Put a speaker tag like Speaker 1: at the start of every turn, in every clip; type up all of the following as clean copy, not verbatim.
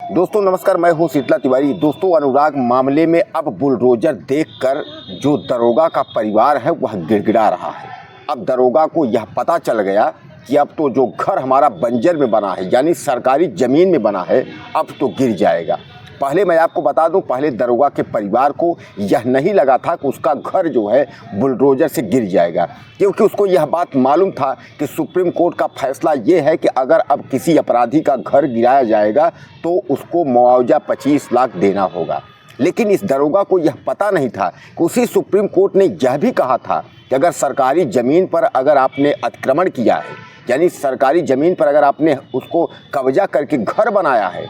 Speaker 1: दोस्तों नमस्कार, मैं हूं शीतला तिवारी। दोस्तों अनुराग मामले में अब बुलडोजर देखकर जो दरोगा का परिवार है वह गिड़गिड़ा रहा है। अब दरोगा को यह पता चल गया कि अब तो जो घर हमारा बंजर में बना है यानी सरकारी ज़मीन में बना है अब तो गिर जाएगा। पहले मैं आपको बता दूं, पहले दरोगा के परिवार को यह नहीं लगा था कि उसका घर जो है बुलडोजर से गिर जाएगा, क्योंकि उसको यह बात मालूम था कि सुप्रीम कोर्ट का फैसला ये है कि अगर अब किसी अपराधी का घर गिराया जाएगा तो उसको मुआवजा 25 लाख देना होगा। लेकिन इस दरोगा को यह पता नहीं था कि उसी सुप्रीम कोर्ट ने यह भी कहा था कि अगर सरकारी ज़मीन पर अगर आपने अतिक्रमण किया है यानी सरकारी ज़मीन पर अगर आपने उसको कब्जा करके घर बनाया है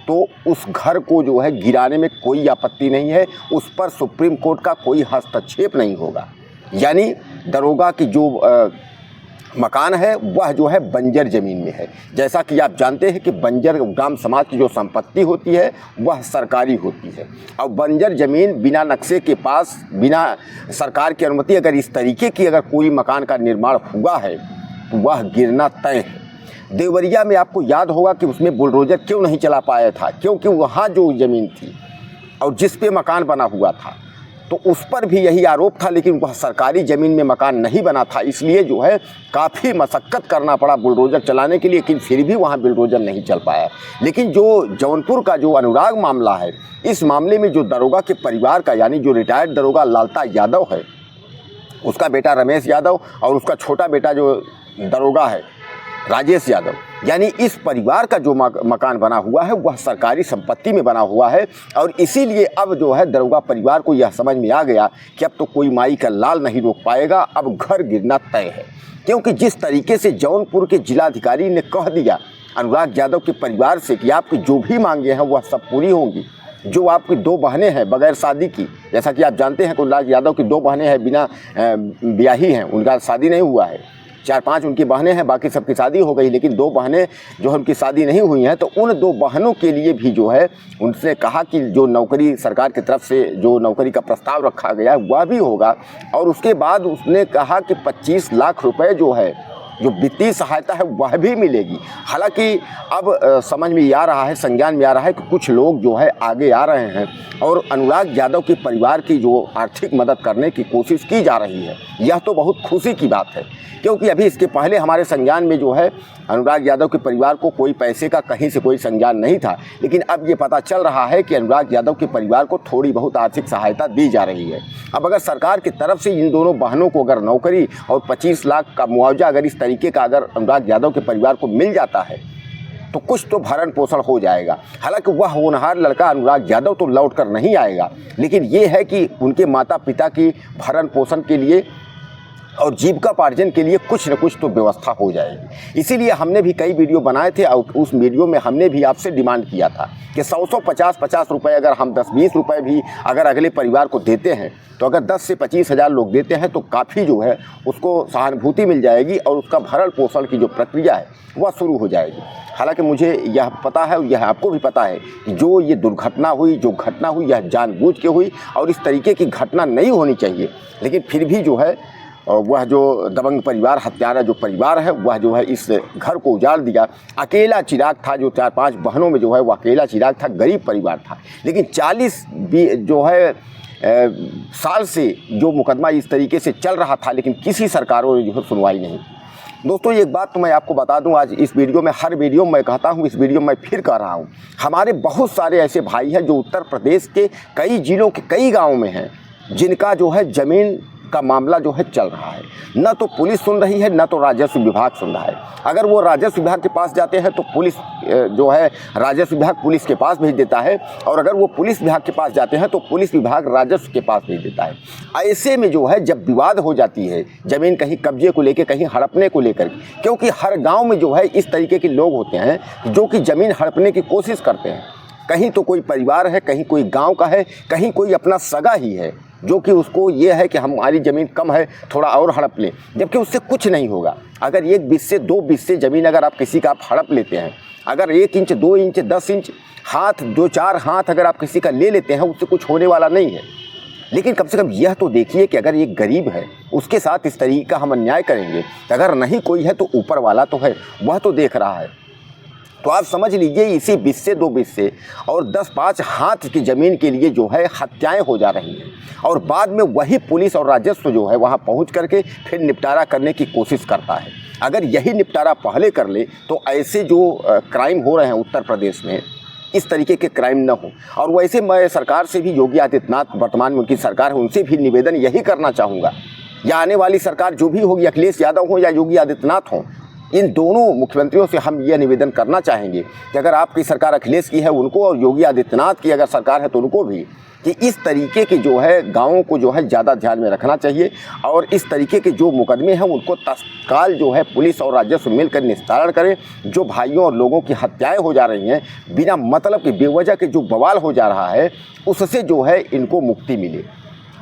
Speaker 1: तो उस घर को जो है गिराने में कोई आपत्ति नहीं है, उस पर सुप्रीम कोर्ट का कोई हस्तक्षेप नहीं होगा। यानी दरोगा की जो मकान है वह जो है बंजर ज़मीन में है। जैसा कि आप जानते हैं कि बंजर ग्राम समाज की जो संपत्ति होती है वह सरकारी होती है, और बंजर ज़मीन बिना नक्शे के पास, बिना सरकार की अनुमति अगर इस तरीके की अगर कोई मकान का निर्माण हुआ है तो वह गिरना तय है। देवरिया में आपको याद होगा कि उसमें बुलडोजर क्यों नहीं चला पाया था, क्योंकि वहाँ जो ज़मीन थी और जिस पे मकान बना हुआ था तो उस पर भी यही आरोप था, लेकिन वह सरकारी ज़मीन में मकान नहीं बना था, इसलिए जो है काफ़ी मशक्क़त करना पड़ा बुलडोजर चलाने के लिए, लेकिन फिर भी वहाँ बुलडोजर नहीं चल पाया। लेकिन जो जौनपुर का जो अनुराग मामला है, इस मामले में जो दरोगा के परिवार का यानी जो रिटायर्ड दरोगा लालता यादव है, उसका बेटा रमेश यादव और उसका छोटा बेटा जो दरोगा है राजेश यादव, यानी इस परिवार का जो मकान बना हुआ है वह सरकारी संपत्ति में बना हुआ है। और इसीलिए अब जो है दरोगा परिवार को यह समझ में आ गया कि अब तो कोई माई का लाल नहीं रोक पाएगा, अब घर गिरना तय है। क्योंकि जिस तरीके से जौनपुर के जिलाधिकारी ने कह दिया अनुराग यादव के परिवार से कि आपकी जो भी मांगे हैं वह सब पूरी होंगी। जो आपकी दो बहनें हैं बगैर शादी की, जैसा कि आप जानते हैं कि अनुराग यादव की दो बहनें हैं बिना ब्याही हैं, उनका शादी नहीं हुआ है। 4-5 उनकी बहनें हैं, बाकी सबकी शादी हो गई, लेकिन 2 बहनें जो है उनकी शादी नहीं हुई हैं। तो उन 2 बहनों के लिए भी जो है उनसे कहा कि जो नौकरी सरकार की तरफ से जो नौकरी का प्रस्ताव रखा गया है वह भी होगा। और उसके बाद उसने कहा कि 25 लाख रुपए जो है जो वित्तीय सहायता है वह भी मिलेगी। हालांकि अब समझ में आ रहा है, संज्ञान में आ रहा है कि कुछ लोग जो है आगे आ रहे हैं और अनुराग यादव के परिवार की जो आर्थिक मदद करने की कोशिश की जा रही है, यह तो बहुत खुशी की बात है। क्योंकि अभी इसके पहले हमारे संज्ञान में जो है अनुराग यादव के परिवार को कोई पैसे का कहीं से कोई संज्ञान नहीं था, लेकिन अब ये पता चल रहा है कि अनुराग यादव के परिवार को थोड़ी बहुत आर्थिक सहायता दी जा रही है। अब अगर सरकार की तरफ से इन दोनों बहनों को अगर नौकरी और 25 लाख का मुआवजा अगर इस तरीके का अगर अनुराग यादव के परिवार को मिल जाता है तो कुछ तो भरण पोषण हो जाएगा। हालांकि वह होनहार लड़का अनुराग यादव तो लौट कर नहीं आएगा, लेकिन ये है कि उनके माता पिता की भरण पोषण के लिए और जीविकापार्जन के लिए कुछ न कुछ तो व्यवस्था हो जाएगी। इसीलिए हमने भी कई वीडियो बनाए थे और उस वीडियो में हमने भी आपसे डिमांड किया था कि 100 50 रुपए अगर हम 10-20 रुपए भी अगर अगले परिवार को देते हैं तो अगर 10 से 25 हज़ार लोग देते हैं तो काफ़ी जो है उसको सहानुभूति मिल जाएगी और उसका भरण पोषण की जो प्रक्रिया है वह शुरू हो जाएगी। हालांकि मुझे यह पता है और यह आपको भी पता है कि जो ये दुर्घटना हुई, जो घटना हुई, यह जानबूझ के हुई और इस तरीके की घटना नहीं होनी चाहिए, लेकिन फिर भी जो है वह जो दबंग परिवार, हत्यारा जो परिवार है वह जो है इस घर को उजाड़ दिया। अकेला चिराग था, जो 4-5 बहनों में जो है वह अकेला चिराग था, गरीब परिवार था, लेकिन 40 जो है साल से जो मुकदमा इस तरीके से चल रहा था, लेकिन किसी सरकारों ने जो है सुनवाई नहीं की। दोस्तों एक बात तो मैं आपको बता दूं, आज इस वीडियो में, हर वीडियो में मैं कहता हूं, इस वीडियो में मैं फिर कह रहा हूं, हमारे बहुत सारे ऐसे भाई हैं जो उत्तर प्रदेश के कई जिलों के कई गाँव में हैं जिनका जो है ज़मीन का मामला जो है चल रहा है। न तो पुलिस सुन रही है, न तो राजस्व विभाग सुन रहा है। अगर वो राजस्व विभाग के पास जाते हैं तो पुलिस जो है राजस्व विभाग पुलिस के पास भेज देता है, और अगर वो पुलिस विभाग के पास जाते हैं तो पुलिस विभाग राजस्व के पास भेज देता है। ऐसे में जो है जब विवाद हो जाती है ज़मीन कहीं कब्जे को लेकर, कहीं हड़पने को लेकर, क्योंकि हर गाँव में जो है इस तरीके के लोग होते हैं जो कि ज़मीन हड़पने की कोशिश करते हैं। कहीं तो कोई परिवार है, कहीं कोई गाँव का है, कहीं कोई अपना सगा ही है जो कि उसको ये है कि हमारी ज़मीन कम है, थोड़ा और हड़प लें, जबकि उससे कुछ नहीं होगा। अगर 1 बिस्से 2 बिस्से ज़मीन अगर आप किसी का आप हड़प लेते हैं, अगर 1 इंच 2 इंच 10 इंच हाथ 2-4 हाथ अगर आप किसी का ले लेते हैं, उससे कुछ होने वाला नहीं है। लेकिन कम से कम यह तो देखिए कि अगर एक गरीब है उसके साथ इस तरीके का हम अन्याय करेंगे, अगर नहीं कोई है तो ऊपर वाला तो है, वह तो देख रहा है। तो आप समझ लीजिए इसी 20 से 2 20 से और 10-5 हाथ की ज़मीन के लिए जो है हत्याएं हो जा रही हैं, और बाद में वही पुलिस और राजस्व जो है वहां पहुंच करके फिर निपटारा करने की कोशिश करता है। अगर यही निपटारा पहले कर ले तो ऐसे जो क्राइम हो रहे हैं उत्तर प्रदेश में, इस तरीके के क्राइम न हो। और वैसे मैं सरकार से भी, योगी आदित्यनाथ वर्तमान में उनकी सरकार है, उनसे भी निवेदन यही करना चाहूँगा, या आने वाली सरकार जो भी होगी, अखिलेश यादव हो या योगी आदित्यनाथ हो, इन दोनों मुख्यमंत्रियों से हम यह निवेदन करना चाहेंगे कि अगर आपकी सरकार अखिलेश की है उनको, और योगी आदित्यनाथ की अगर सरकार है तो उनको भी, कि इस तरीके के जो है गाँवों को जो है ज़्यादा ध्यान में रखना चाहिए, और इस तरीके के जो मुकदमे हैं उनको तत्काल जो है पुलिस और राजस्व मिलकर निस्तारण करें। जो भाइयों और लोगों की हत्याएं हो जा रही हैं बिना मतलब के, बेवजह के जो बवाल हो जा रहा है, उससे जो है इनको मुक्ति मिले।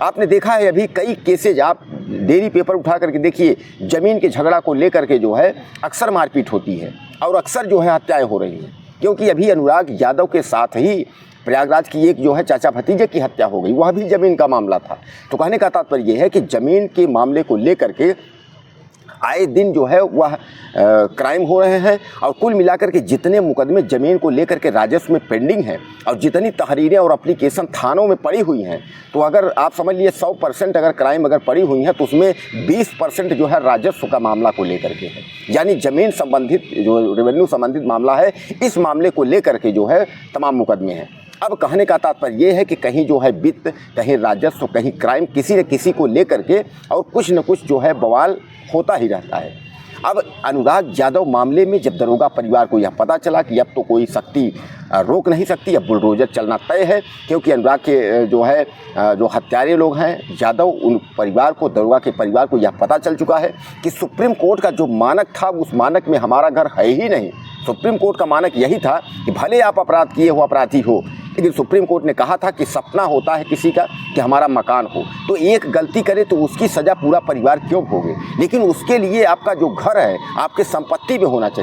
Speaker 1: आपने देखा है अभी कई केसेज, आप डेली पेपर उठा करके देखिए, ज़मीन के झगड़ा को लेकर के जो है अक्सर मारपीट होती है और अक्सर जो है हत्याएं हो रही हैं। क्योंकि अभी अनुराग यादव के साथ ही प्रयागराज की एक जो है चाचा भतीजे की हत्या हो गई, वह भी ज़मीन का मामला था। तो कहने का तात्पर्य यह है कि ज़मीन के मामले को लेकर के आए दिन जो है वह क्राइम हो रहे हैं, और कुल मिलाकर के जितने मुकदमे ज़मीन को लेकर के राजस्व में पेंडिंग हैं और जितनी तहरीरें और एप्लीकेशन थानों में पड़ी हुई हैं, तो अगर आप समझ लिए 100% अगर क्राइम अगर पड़ी हुई हैं तो उसमें 20% जो है राजस्व का मामला को लेकर के है। यानी ज़मीन संबंधित जो रेवेन्यू संबंधित मामला है, इस मामले को लेकर के जो है तमाम मुकदमे हैं। अब कहने का तात्पर्य ये है कि कहीं जो है वित्त, कहीं राजस्व, कहीं क्राइम, किसी न किसी को लेकर के और कुछ न कुछ जो है बवाल होता ही रहता है। अब अनुराग यादव मामले में जब दरोगा परिवार को यह पता चला कि अब तो कोई शक्ति रोक नहीं सकती, अब बुलडोजर चलना तय है, क्योंकि अनुराग के जो है जो हत्यारे लोग हैं यादव, उन परिवार को, दरोगा के परिवार को यह पता चल चुका है कि सुप्रीम कोर्ट का जो मानक था उस मानक में हमारा घर है ही नहीं। सुप्रीम कोर्ट का मानक यही था कि भले आप अपराध किए हो, अपराधी हो, लेकिन सुप्रीम कोर्ट ने कहा था कि सपना होता है किसी का कि हमारा मकान हो, तो एक गलती करे तो उसकी सज़ा पूरा परिवार क्यों भोगे, लेकिन उसके लिए आपका जो घर है आपके संपत्ति में होना चाहिए।